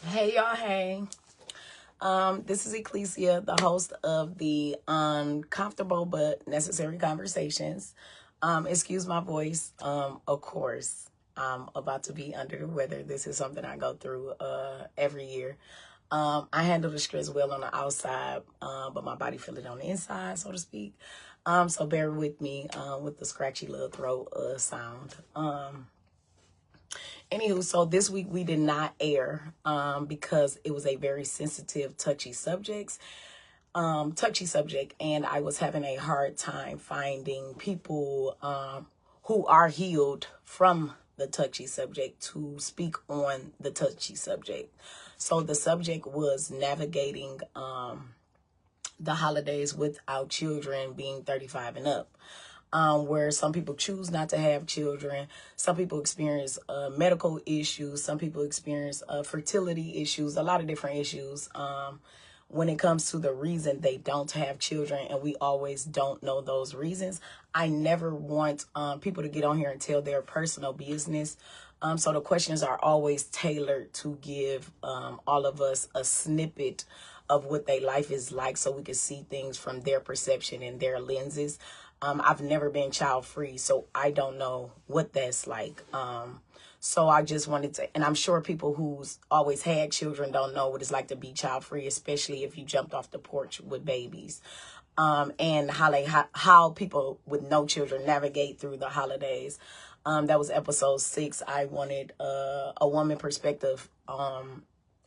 Hey y'all, hey. This is Eclesia, the host of the Uncomfortable But Necessary Conversations. Excuse my voice. Of course, I'm about to be under the weather. This is something I go through every year. I handle the stress well on the outside, but my body feel it on the inside, so to speak. So bear with me with the scratchy little throat sound. Anywho, so this week we did not air because it was a very sensitive, touchy subject, and I was having a hard time finding people who are healed from the touchy subject to speak on the touchy subject. So the subject was navigating the holidays without children, being 35 and up. Where some people choose not to have children. Some people experience medical issues. Some people experience fertility issues, a lot of different issues when it comes to the reason they don't have children, and we always don't know those reasons. I never want people to get on here and tell their personal business. So the questions are always tailored to give all of us a snippet of what their life is like so we can see things from their perception and their lenses. I've never been child free, so I don't know what that's like. So I just wanted to, and I'm sure people who's always had children don't know what it's like to be child free, especially if you jumped off the porch with babies. And how people with no children navigate through the holidays. That was episode 6. I wanted a woman perspective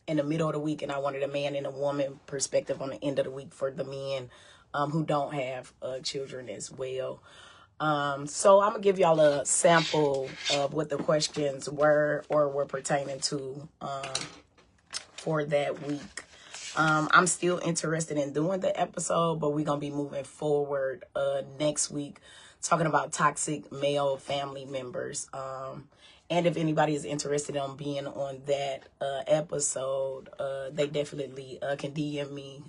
in the middle of the week, and I wanted a man and a woman perspective on the end of the week for the men who don't have children as well. So I'm gonna give y'all a sample of what the questions were or were pertaining to for that week. I'm still interested in doing the episode, but we're gonna be moving forward next week, talking about toxic male family members. And if anybody is interested in being on that episode, they definitely can DM me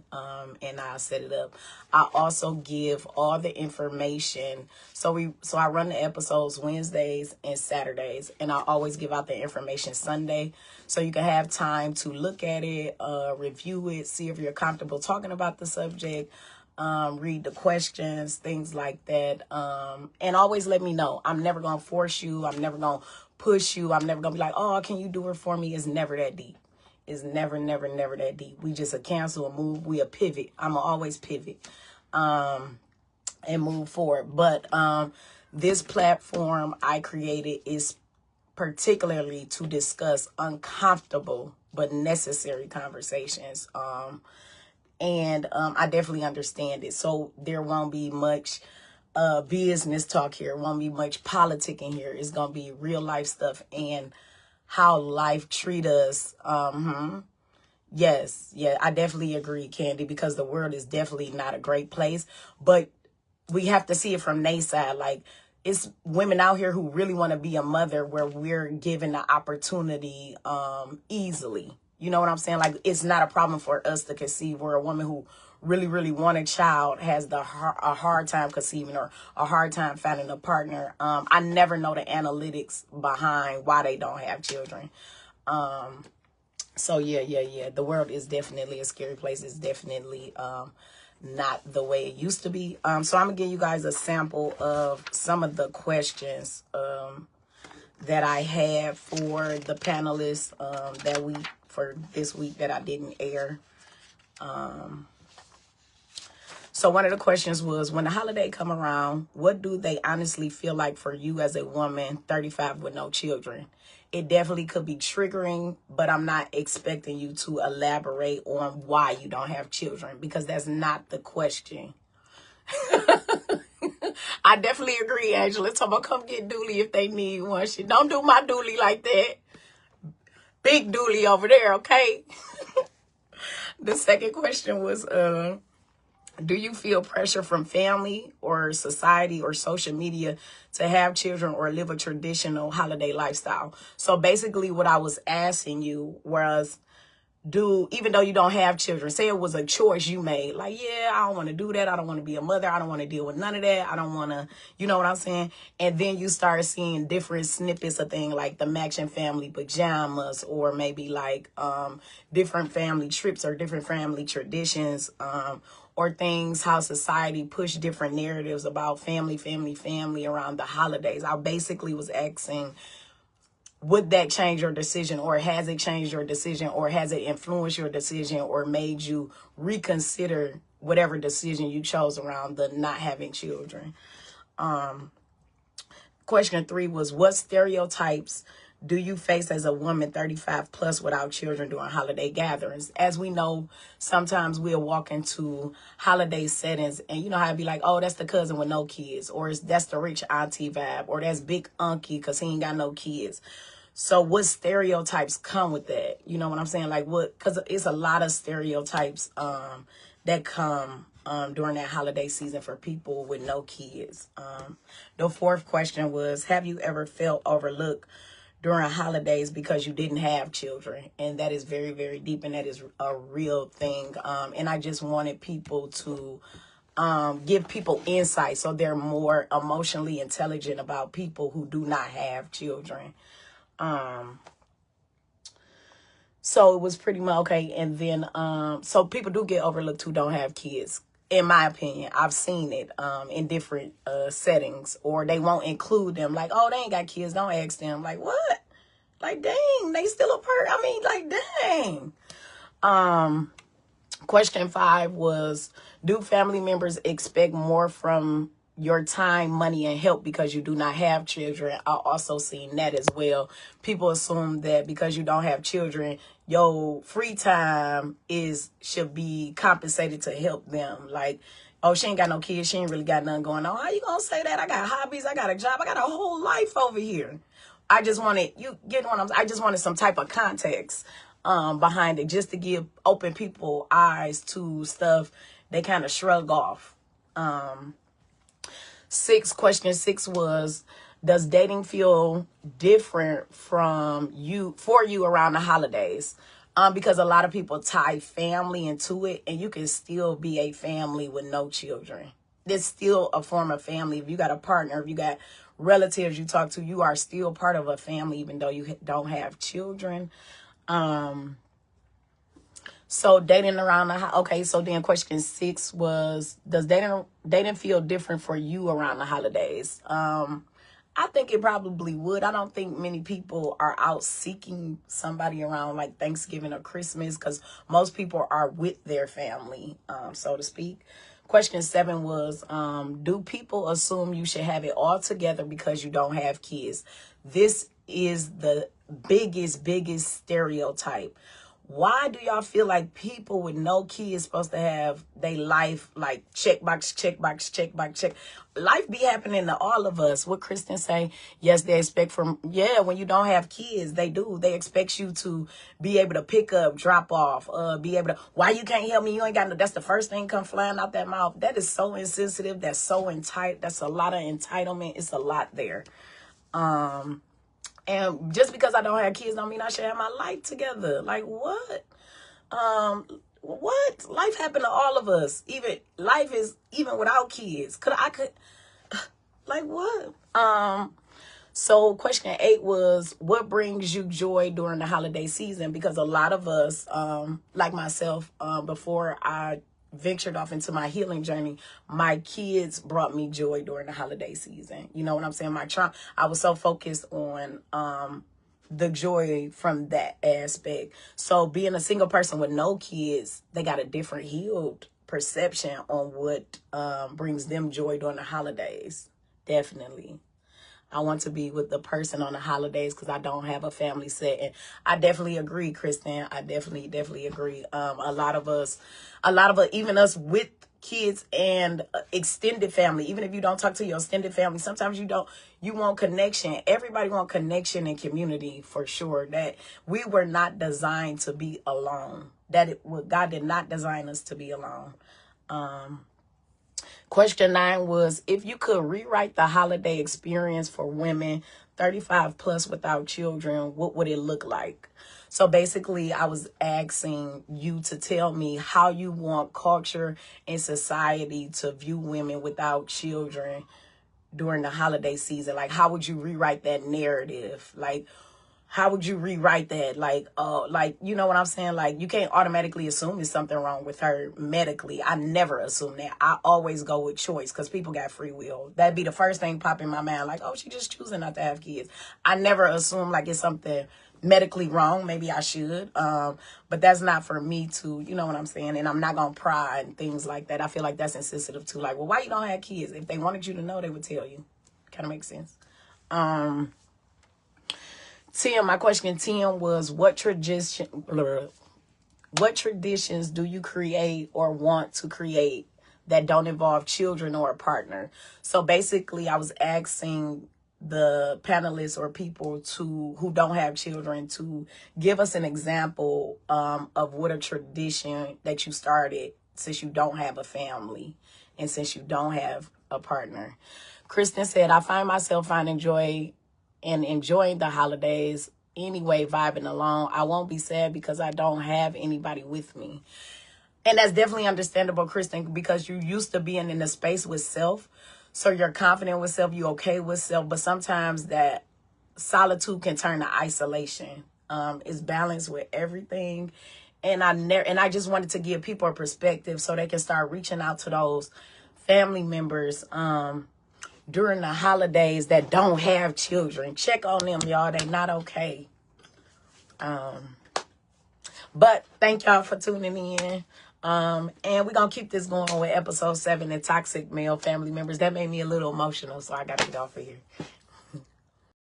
and I'll set it up. I also give all the information. So I run the episodes Wednesdays and Saturdays, and I always give out the information Sunday, so you can have time to look at it, review it, see if you're comfortable talking about the subject. Read the questions, things like that. And always let me know. I'm never going to force you. I'm never going to push you. I'm never going to be like, oh, can you do it for me? It's never that deep. It's never that deep. We just a cancel, a move. We a pivot. I'm going to always pivot and move forward. But this platform I created is particularly to discuss uncomfortable but necessary conversations. And I definitely understand it. So there won't be much business talk here. Won't be much politicking here. It's going to be real life stuff and how life treat us. Yes, yeah, I definitely agree, Candy, because the world is definitely not a great place. But we have to see it from their side. Like, it's women out here who really want to be a mother where we're given the opportunity easily. You know what I'm saying? Like, it's not a problem for us to conceive, where a woman who really want a child has a hard time conceiving or a hard time finding a partner. I never know the analytics behind why they don't have children. So yeah. The world is definitely a scary place. It's definitely not the way it used to be. So I'm gonna give you guys a sample of some of the questions that I had for the panelists for this week that I didn't air. So one of the questions was, when the holiday come around, what do they honestly feel like for you as a woman 35 with no children? It definitely could be triggering, but I'm not expecting you to elaborate on why you don't have children, because that's not the question. I definitely agree, Angela. Talk about come get Dooley if they need one. She don't do my Dooley like that. Big Dooley over there, okay? The second question was, do you feel pressure from family or society or social media to have children or live a traditional holiday lifestyle? So basically what I was asking you was, even though you don't have children, say it was a choice you made, like, yeah, I don't want to do that. I don't want to be a mother. I don't want to deal with none of that. I don't want to, you know what I'm saying? And then you start seeing different snippets of things like the matching family pajamas, or maybe like different family trips or different family traditions, or things, how society push different narratives about family around the holidays. I basically was asking, would that change your decision, or has it changed your decision, or has it influenced your decision, or made you reconsider whatever decision you chose around the not having children? Question 3 was, what stereotypes do you face as a woman 35 plus without children during holiday gatherings? As we know, sometimes we'll walk into holiday settings and you know how it'd be like, oh, that's the cousin with no kids, or that's the rich auntie vibe, or that's big unky because he ain't got no kids. So what stereotypes come with that? You know what I'm saying? Like what, because it's a lot of stereotypes that come during that holiday season for people with no kids. The 4th question was, have you ever felt overlooked during holidays because you didn't have children? And that is very, very deep, and that is a real thing. And I just wanted people to give people insight so they're more emotionally intelligent about people who do not have children. So it was pretty much okay. And then, so people do get overlooked who don't have kids. In my opinion, I've seen it, in different, settings, or they won't include them. Like, oh, they ain't got kids. Don't ask them. Like, what? Like, dang, they still a I mean, like, dang. Question 5 was, do family members expect more from your time, money, and help because you do not have children? I also seen that as well. People assume that because you don't have children, your free time should be compensated to help them. Like, oh, she ain't got no kids, she ain't really got nothing going on. How you gonna say that? I got hobbies, I got a job, I got a whole life over here. I just wanted, you get what I just wanted some type of context behind it, just to open people eyes to stuff they kind of shrug off. Question 6 was, does dating feel different for you around the holidays? Because a lot of people tie family into it, and you can still be a family with no children. There's still a form of family. If you got a partner, if you got relatives you talk to, you are still part of a family, even though you don't have children. So dating around okay. So then question 6 was, does dating feel different for you around the holidays? I think it probably would. I don't think many people are out seeking somebody around like Thanksgiving or Christmas, because most people are with their family, so to speak. Question 7 was, do people assume you should have it all together because you don't have kids? This is the biggest stereotype. Why do y'all feel like people with no kids supposed to have their life like check box, check box, check box, check? Life be happening to all of us. What Kristen say? Yes, they expect when you don't have kids, they do. They expect you to be able to pick up, drop off, be able to, why you can't help me? You ain't got no, that's the first thing come flying out that mouth. That is so insensitive. That's so entitled. That's a lot of entitlement. It's a lot there. And just because I don't have kids don't mean I should have my life together. Like, what? What? Life happened to all of us. Life is even without kids. Like, what? So question 8 was, what brings you joy during the holiday season? Because a lot of us, like myself, before I ventured off into my healing journey, my kids brought me joy during the holiday season. You know what I'm saying? I was so focused on the joy from that aspect. So being a single person with no kids, they got a different healed perception on what brings them joy during the holidays. Definitely. I want to be with the person on the holidays because I don't have a family set. And I definitely agree, Kristen. I definitely agree. A lot of us, even us with kids and extended family, even if you don't talk to your extended family, sometimes you want connection. Everybody want connection and community, for sure. That we were not designed to be alone. God did not design us to be alone. Question 9 was, if you could rewrite the holiday experience for women 35 plus without children, what would it look like? So basically, I was asking you to tell me how you want culture and society to view women without children during the holiday season. Like, how would you rewrite that narrative? Like, how would you rewrite that? Like, you know what I'm saying? Like, you can't automatically assume there's something wrong with her medically. I never assume that. I always go with choice because people got free will. That'd be the first thing pop in my mind. Like, oh, she just choosing not to have kids. I never assume like it's something medically wrong. Maybe I should. But that's not for me to, you know what I'm saying? And I'm not going to pry and things like that. I feel like that's insensitive too. Like, well, why you don't have kids? If they wanted you to know, they would tell you. Kind of makes sense. 10, my question 10 was, what traditions do you create or want to create that don't involve children or a partner? So basically, I was asking the panelists or people who don't have children to give us an example of what a tradition that you started since you don't have a family and since you don't have a partner. Kristen said, I find myself finding joy and enjoying the holidays anyway, vibing along. I won't be sad because I don't have anybody with me. And that's definitely understandable, Kristen, because you're used to being in the space with self. So you're confident with self, you're okay with self. But sometimes that solitude can turn to isolation. It's balanced with everything. And I just wanted to give people a perspective so they can start reaching out to those family members during the holidays that don't have children. Check on them, y'all. They not okay. But thank y'all for tuning in. And we're going to keep this going with episode 7, the toxic male family members. That made me a little emotional, so I got to get off of here.